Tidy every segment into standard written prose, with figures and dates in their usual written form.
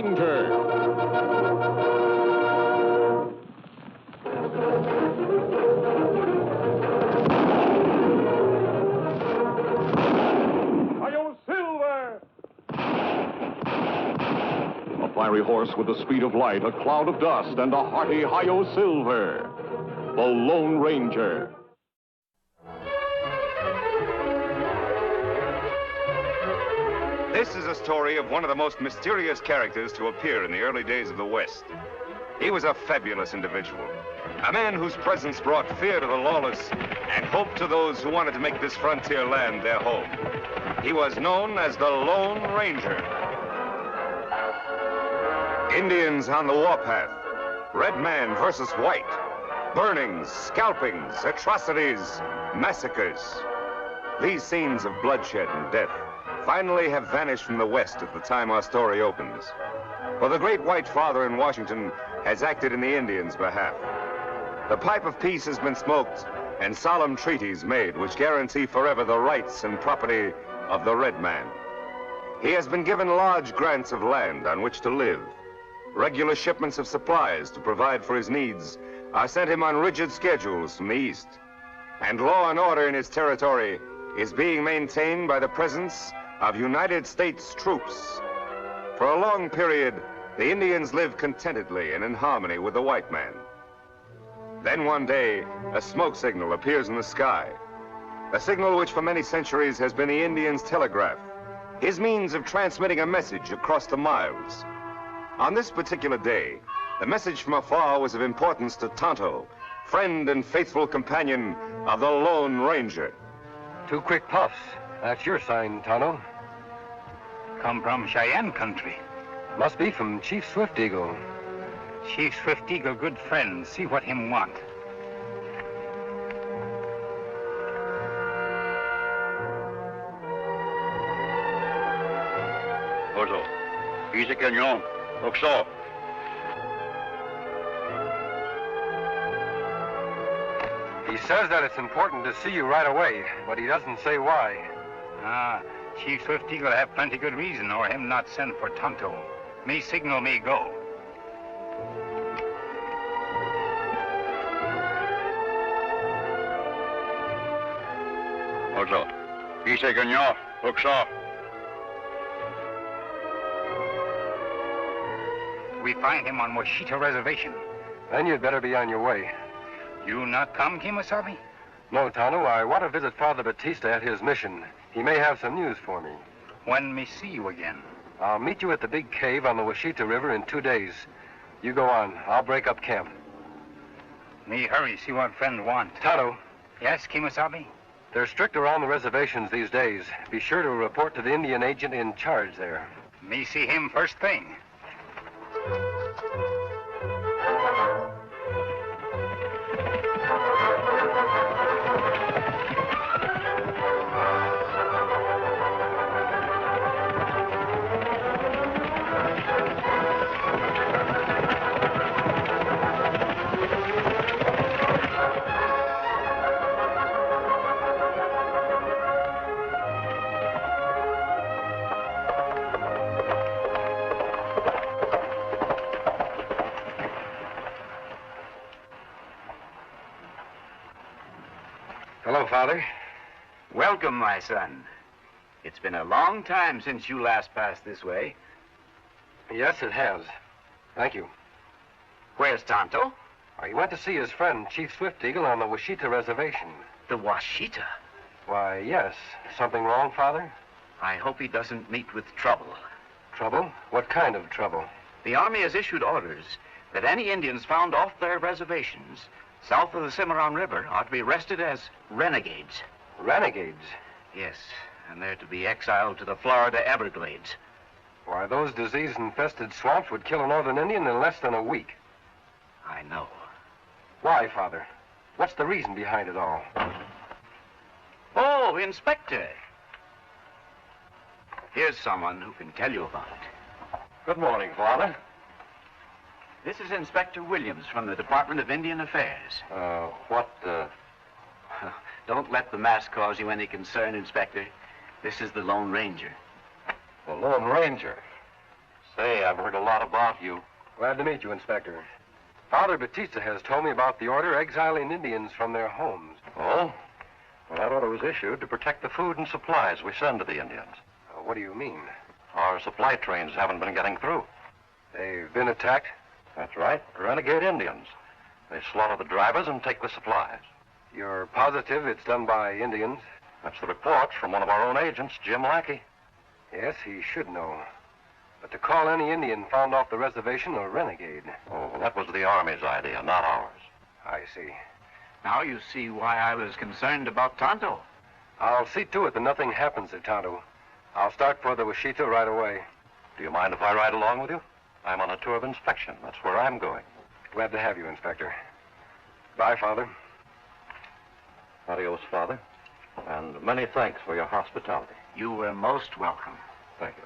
Ranger. A fiery horse with the speed of light, a cloud of dust, and a hearty Hi-Yo Silver. The Lone Ranger. This is a story of one of the most mysterious characters to appear in the early days of the West. He was a fabulous individual, a man whose presence brought fear to the lawless and hope to those who wanted to make this frontier land their home. He was known as the Lone Ranger. Indians on the warpath, red man versus white, burnings, scalpings, atrocities, massacres. These scenes of bloodshed and death finally have vanished from the West at the time our story opens. For the great white father in Washington has acted in the Indians' behalf. The pipe of peace has been smoked and solemn treaties made which guarantee forever the rights and property of the red man. He has been given large grants of land on which to live. Regular shipments of supplies to provide for his needs are sent him on rigid schedules from the East. And law and order in his territory is being maintained by the presence of United States troops. For a long period, the Indians lived contentedly and in harmony with the white man. Then one day, a smoke signal appears in the sky. A signal which for many centuries has been the Indian's telegraph, his means of transmitting a message across the miles. On this particular day, the message from afar was of importance to Tonto, friend and faithful companion of the Lone Ranger. 2 quick puffs. That's your sign, Tonto. Come from Cheyenne country. Must be from Chief Swift Eagle. Chief Swift Eagle, good friend. See what him want. Tonto, Easy Canyon. Look so. He says that it's important to see you right away, but he doesn't say why. Chief Swift Eagle have plenty good reason or him not send for Tonto. Me signal me go. Tonto, Easy Canyon. Look so. We find him on Washita Reservation. Then you'd better be on your way. You not come, Kemo Sabe? No, Tonto, I want to visit Father Batista at his mission. He may have some news for me. When me see you again? I'll meet you at the big cave on the Washita River in 2 days. You go on. I'll break up camp. Me hurry, see what friend want. Tonto. Yes, Kemo Sabe? They're strict around the reservations these days. Be sure to report to the Indian agent in charge there. Me see him first thing. Hello, Father. Welcome, my son. It's been a long time since you last passed this way. Yes, it has. Thank you. Where's Tonto? He went to see his friend, Chief Swift Eagle, on the Washita Reservation. The Washita? Why, yes. Something wrong, Father? I hope he doesn't meet with trouble. Trouble? What kind of trouble? The Army has issued orders that any Indians found off their reservations south of the Cimarron River are to be arrested as renegades. Renegades? Yes, and they're to be exiled to the Florida Everglades. Why, those disease-infested swamps would kill a northern Indian in less than a week. I know. Why, Father? What's the reason behind it all? Oh, Inspector. Here's someone who can tell you about it. Good morning, Father. This is Inspector Williams from the Department of Indian Affairs. Don't let the mask cause you any concern, Inspector. This is the Lone Ranger. The Lone Ranger? Say, I've heard a lot about you. Glad to meet you, Inspector. Father Batista has told me about the order exiling Indians from their homes. Oh? Well, that order was issued to protect the food and supplies we send to the Indians. What do you mean? Our supply trains haven't been getting through. They've been attacked? That's right. Renegade Indians. They slaughter the drivers and take the supplies. You're positive it's done by Indians? That's the report from one of our own agents, Jim Lackey. Yes, he should know. But to call any Indian found off the reservation a renegade. Oh, that was the Army's idea, not ours. I see. Now you see why I was concerned about Tonto. I'll see to it that nothing happens at Tonto. I'll start for the Washita right away. Do you mind if I ride along with you? I'm on a tour of inspection. That's where I'm going. Glad to have you, Inspector. Bye, Father. Adios, Father. And many thanks for your hospitality. You were most welcome. Thank you.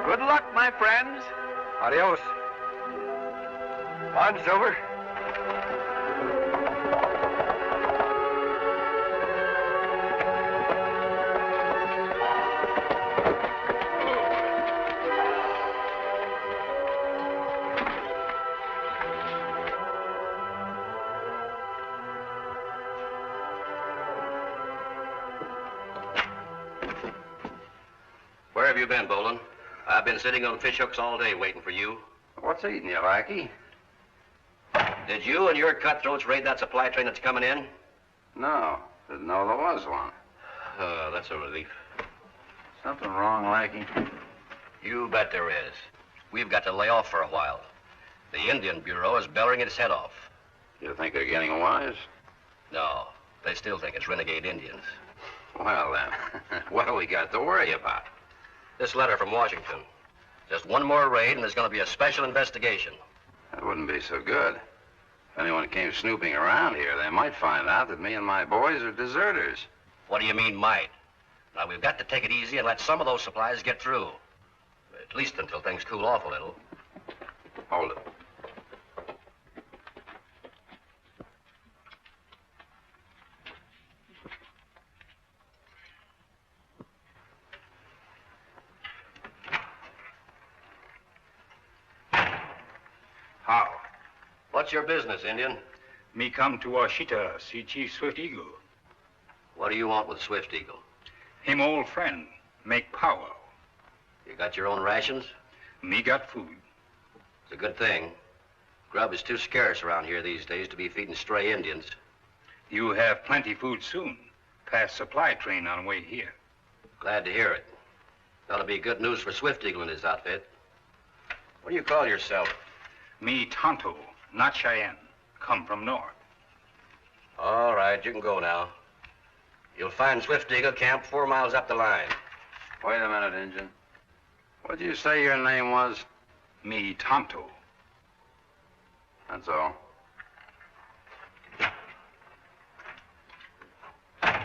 Good luck, my friends. Adios. On, Silver. Where have you been, Bolin? I've been sitting on fish hooks all day waiting for you. What's eating you, Lackey? Did you and your cutthroats raid that supply train that's coming in? No, didn't know there was one. That's a relief. Something wrong, Lackey? You bet there is. We've got to lay off for a while. The Indian Bureau is bellowing its head off. You think they're getting wise? No, they still think it's renegade Indians. Well, then, what do we got to worry about? This letter from Washington. Just one more raid and there's going to be a special investigation. That wouldn't be so good. If anyone came snooping around here, they might find out that me and my boys are deserters. What do you mean, might? Now, we've got to take it easy and let some of those supplies get through. At least until things cool off a little. Hold it. How? What's your business, Indian? Me come to Washita, see Chief Swift Eagle. What do you want with Swift Eagle? Him old friend, make power. You got your own rations? Me got food. It's a good thing. Grub is too scarce around here these days to be feeding stray Indians. You have plenty food soon. Past supply train on way here. Glad to hear it. That'll be good news for Swift Eagle and his outfit. What do you call yourself? Me Tonto, not Cheyenne. Come from north. All right, you can go now. You'll find Swift Eagle camped 4 miles up the line. Wait a minute, Injun. What'd you say your name was? Me Tonto. That's all. There's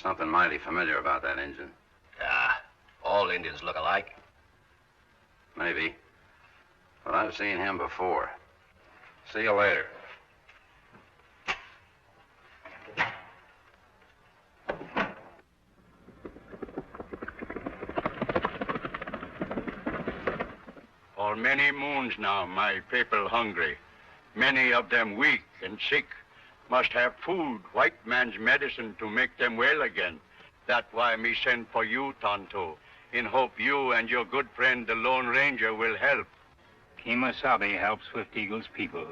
something mighty familiar about that Injun. Ah, all Indians look alike. Maybe. But I've seen him before. See you later. For many moons now, my people hungry. Many of them weak and sick. Must have food, white man's medicine to make them well again. That's why me send for you, Tonto, in hope you and your good friend, the Lone Ranger, will help. Kemo Sabe helps Swift Eagle's people.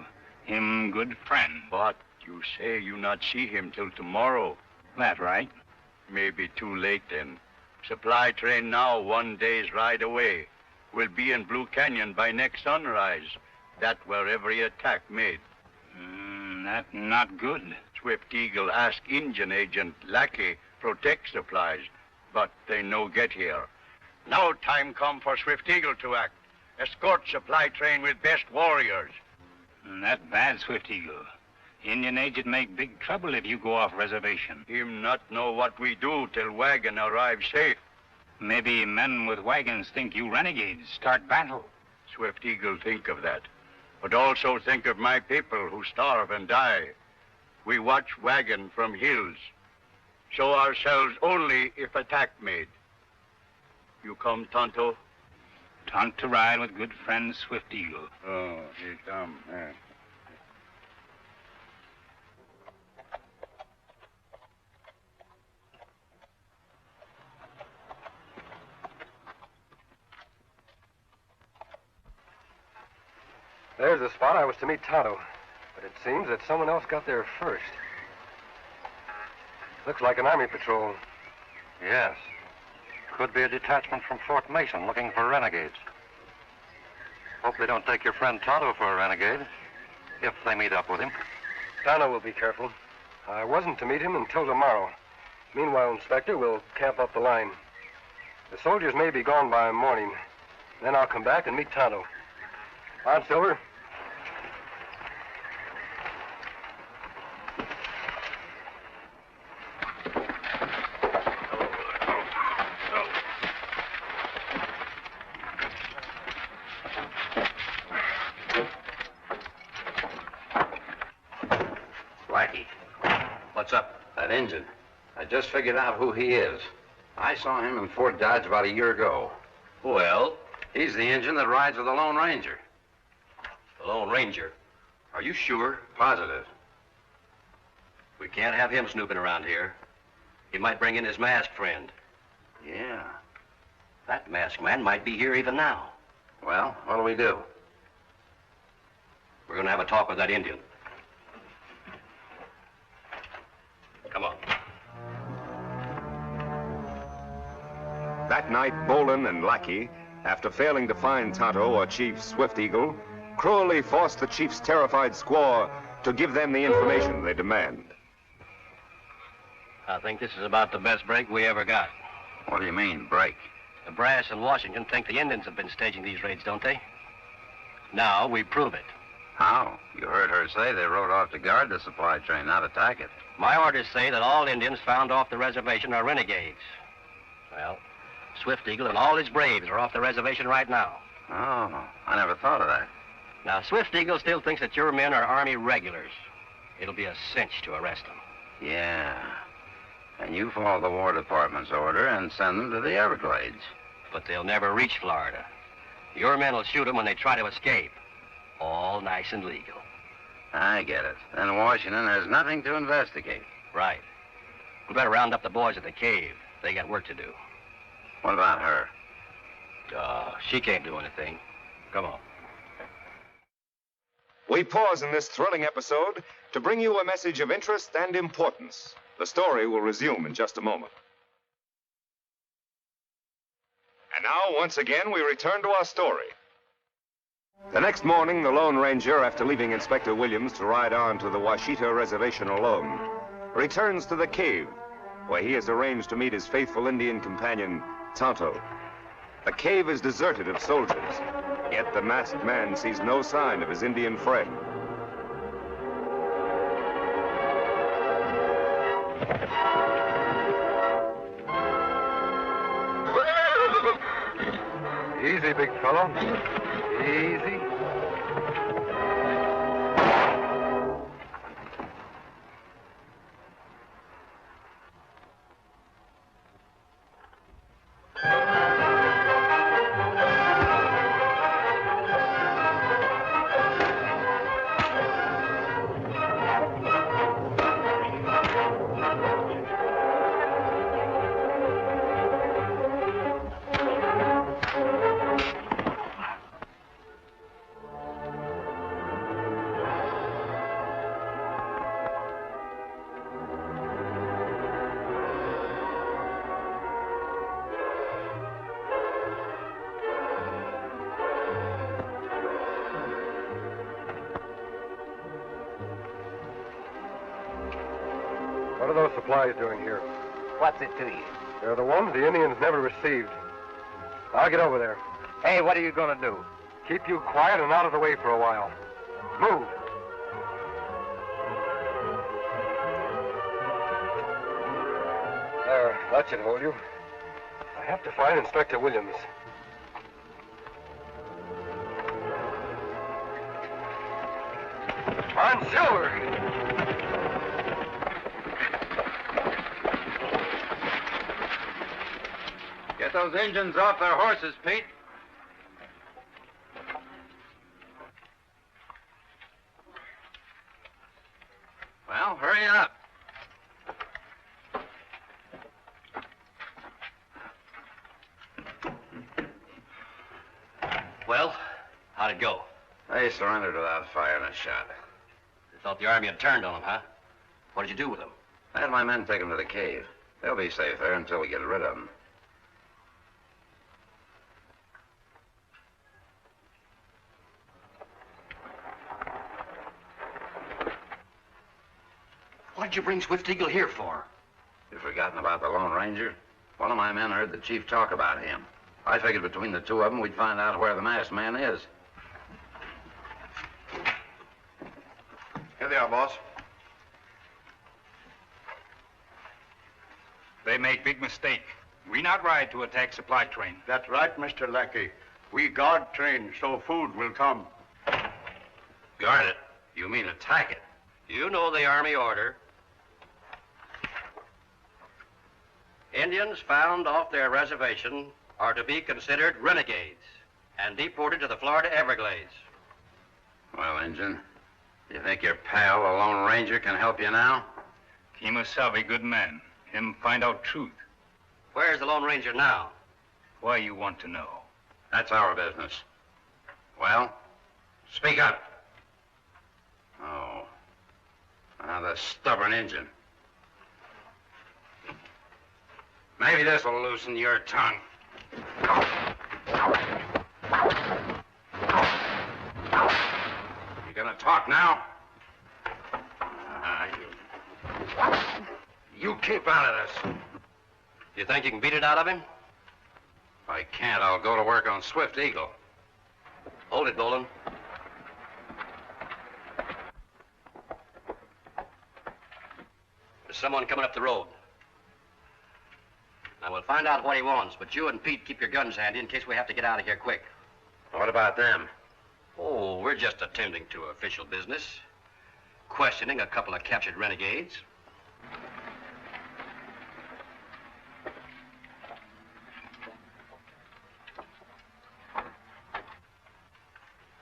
Him good friend. But you say you not see him till tomorrow. That right? Maybe too late then. Supply train now 1 day's ride away. Will be in Blue Canyon by next sunrise. That where every attack made. That not good. Swift Eagle ask Indian agent Lackey protect supplies, but they no get here. Now time come for Swift Eagle to act. Escort supply train with best warriors. That bad, Swift Eagle. Indian agent make big trouble if you go off reservation. Him not know what we do till wagon arrive safe. Maybe men with wagons think you renegades. Start battle. Swift Eagle think of that. But also think of my people who starve and die. We watch wagon from hills. Show ourselves only if attack made. You come, Tonto? Tonto ride with good friend Swift Eagle. Oh, he come. There's the spot I was to meet Tonto, but it seems that someone else got there first. Looks like an army patrol. Yes. Could be a detachment from Fort Mason looking for renegades. Hope they don't take your friend Tonto for a renegade, if they meet up with him. Tonto will be careful. I wasn't to meet him until tomorrow. Meanwhile, Inspector, we'll camp up the line. The soldiers may be gone by morning. Then I'll come back and meet Tonto. On, Silver. Blackie. What's up? That Injun. I just figured out who he is. I saw him in Fort Dodge about a year ago. Well, He's the Injun that rides with the Lone Ranger. the Lone Ranger. Are you sure? Positive. We can't have him snooping around here. He might bring in his masked friend. Yeah. That masked man might be here even now. Well, what'll we do? We're going to have a talk with that Indian. Come on. That night, Bolin and Lackey, after failing to find Tonto or Chief Swift Eagle, cruelly forced the chief's terrified squaw to give them the information they demand. I think this is about the best break we ever got. What do you mean, break? The brass in Washington think the Indians have been staging these raids, don't they? Now we prove it. How? You heard her say they rode off to guard the supply train, not attack it. My orders say that all Indians found off the reservation are renegades. Well, Swift Eagle and all his braves are off the reservation right now. Oh, I never thought of that. Now, Swift Eagle still thinks that your men are Army regulars. It'll be a cinch to arrest them. Yeah. And you follow the War Department's order and send them to the Everglades. But they'll never reach Florida. Your men will shoot them when they try to escape. All nice and legal. I get it. Then Washington has nothing to investigate. Right. We better round up the boys at the cave. They got work to do. What about her? She can't do anything. Come on. We pause in this thrilling episode to bring you a message of interest and importance. The story will resume in just a moment. And now, once again, we return to our story. The next morning, the Lone Ranger, after leaving Inspector Williams to ride on to the Washita Reservation alone, returns to the cave, where he has arranged to meet his faithful Indian companion, Tonto. The cave is deserted of soldiers, yet the masked man sees no sign of his Indian friend. Easy, big fellow. Easy. What are those supplies doing here? What's it to you? They're the ones the Indians never received. I'll get over there. Hey, what are you going to do? Keep you quiet and out of the way for a while. Move. There, that should hold you. I have to find Inspector Williams. On, Silver! those Injuns off their horses, Pete. Well, hurry up. Well, how'd it go? They surrendered without firing a shot. You thought the army had turned on them, huh? What did you do with them? I had my men take them to the cave. They'll be safe there until we get rid of them. What did you bring Swift Eagle here for? You've forgotten about the Lone Ranger? One of my men heard the chief talk about him. I figured between the two of them, we'd find out where the masked man is. Here they are, boss. They make big mistake. We not ride to attack supply train. That's right, Mr. Lackey. We guard train so food will come. Guard it? You mean attack it? You know the army order. Indians found off their reservation are to be considered renegades and deported to the Florida Everglades. Well, Injun, you think your pal, the Lone Ranger, can help you now? Kemo Sabe, good man. Him find out truth. Where's the Lone Ranger now? Why you want to know? That's our business. Well, speak up. Oh, the stubborn Injun. Maybe this will loosen your tongue. You gonna talk now? You keep out of this. You think you can beat it out of him? If I can't, I'll go to work on Swift Eagle. Hold it, Nolan. There's someone coming up the road. Now, we'll find out what he wants, but you and Pete keep your guns handy in case we have to get out of here quick. What about them? Oh, we're just attending to official business. Questioning a couple of captured renegades.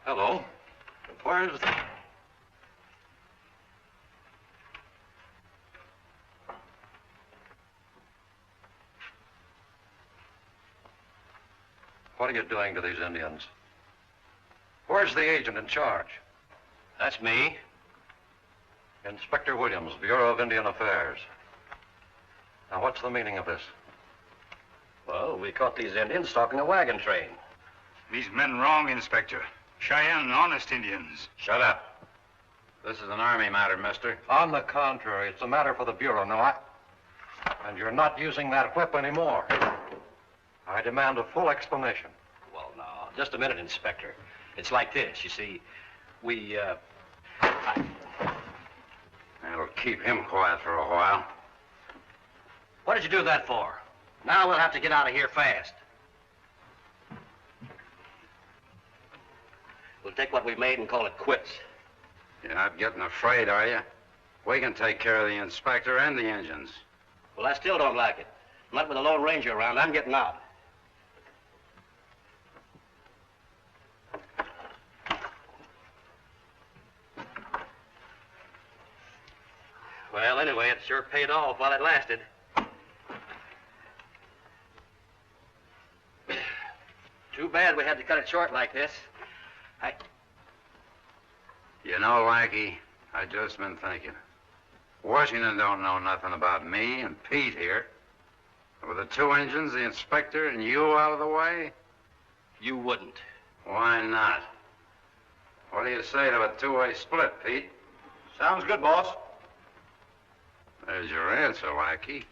Hello. Where's the... What are you doing to these Indians? Where's the agent in charge? That's me. Inspector Williams, Bureau of Indian Affairs. Now, what's the meaning of this? Well, we caught these Indians stalking a wagon train. These men wrong, Inspector. Cheyenne, honest Indians. Shut up. This is an army matter, mister. On the contrary, it's a matter for the Bureau. And you're not using that whip anymore. I demand a full explanation. Well, now, just a minute, Inspector. It's like this, you see. That'll keep him quiet for a while. What did you do that for? Now we'll have to get out of here fast. We'll take what we've made and call it quits. You're not getting afraid, are you? We can take care of the inspector and the engines. Well, I still don't like it. Not with the Lone Ranger around. I'm getting out. Well, anyway, it sure paid off while it lasted. Too bad we had to cut it short like this. You know, Lackey, I just been thinking. Washington don't know nothing about me and Pete here. With the two engines, the inspector, and you out of the way? You wouldn't. Why not? What do you say to a two-way split, Pete? Sounds good, boss. There's your answer, Lackey.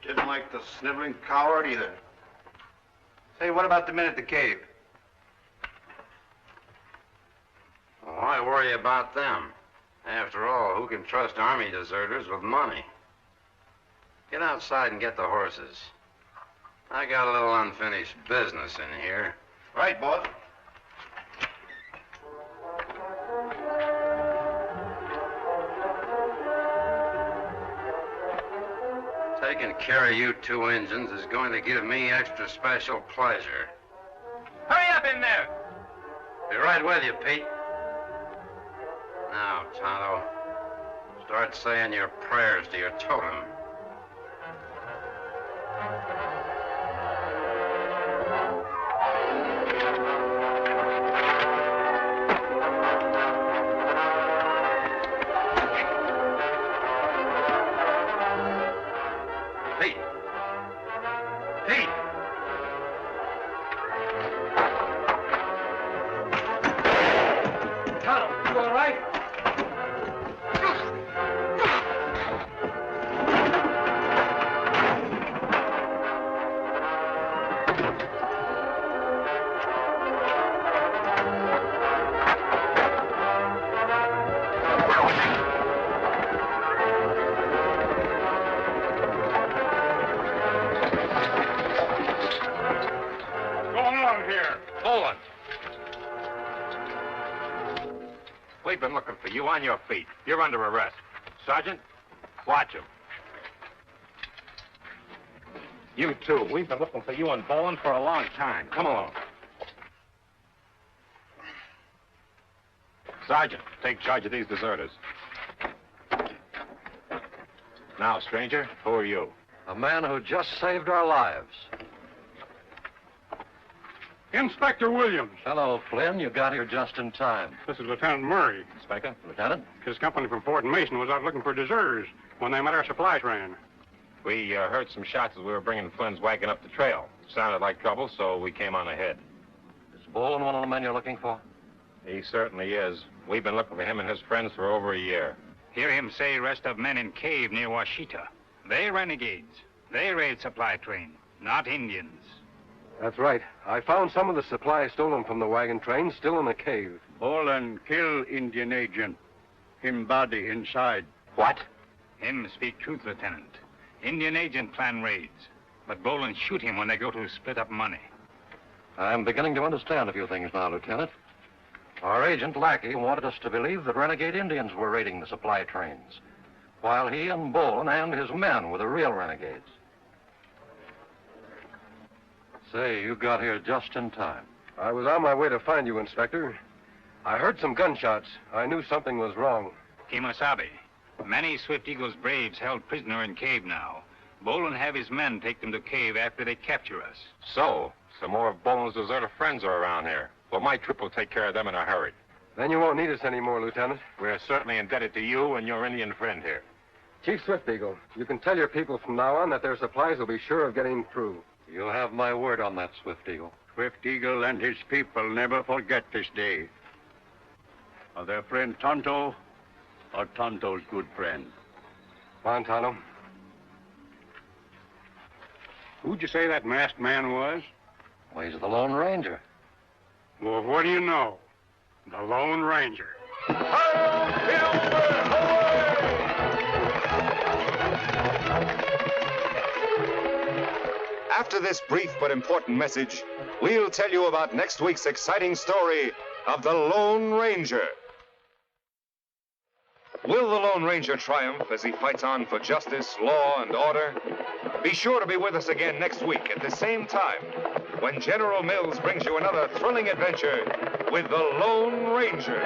Didn't like the sniveling coward either. Say, what about the men at the cave? Why worry about them? After all, who can trust army deserters with money? Get outside and get the horses. I got a little unfinished business in here. Right, boss. Taking care of you two engines is going to give me extra special pleasure. Hurry up in there! Be right with you, Pete. Now, Tonto, start saying your prayers to your totem. We've been looking for you on your feet. You're under arrest. Sergeant, watch him. You too. We've been looking for you and Bowen for a long time. Come along. Sergeant, take charge of these deserters. Now, stranger, who are you? A man who just saved our lives. Inspector Williams. Hello, Flynn. You got here just in time. This is Lieutenant Murray. Inspector? Lieutenant? His company from Fort Mason was out looking for deserters when they met our supply train. We heard some shots as we were bringing Flynn's wagon up the trail. Sounded like trouble, so we came on ahead. Is Bowen one of the men you're looking for? He certainly is. We've been looking for him and his friends for over a year. Hear him say rest of men in cave near Washita. They renegades. They raid supply train, not Indians. That's right. I found some of the supplies stolen from the wagon train still in the cave. Boland kill Indian agent. Him body inside. What? Him speak truth, Lieutenant. Indian agent plan raids. But Boland shoot him when they go to split up money. I'm beginning to understand a few things now, Lieutenant. Our agent, Lackey, wanted us to believe that renegade Indians were raiding the supply trains, while he and Boland and his men were the real renegades. Say, you got here just in time. I was on my way to find you, Inspector. I heard some gunshots. I knew something was wrong. Kemo Sabe. Many Swift Eagle's braves held prisoner in cave now. Boland have his men take them to cave after they capture us. So, some more of Boland's deserter friends are around here. Well, my trip will take care of them in a hurry. Then you won't need us anymore, Lieutenant. We're certainly indebted to you and your Indian friend here. Chief Swift Eagle, you can tell your people from now on that their supplies will be sure of getting through. You have my word on that, Swift Eagle. Swift Eagle and his people never forget this day. Are their friend Tonto or Tonto's good friend? Come on, Tonto. Who'd you say that masked man was? Well, he's the Lone Ranger. Well, what do you know? The Lone Ranger. After this brief but important message, we'll tell you about next week's exciting story of the Lone Ranger. Will the Lone Ranger triumph as he fights on for justice, law, and order? Be sure to be with us again next week at the same time when General Mills brings you another thrilling adventure with the Lone Ranger.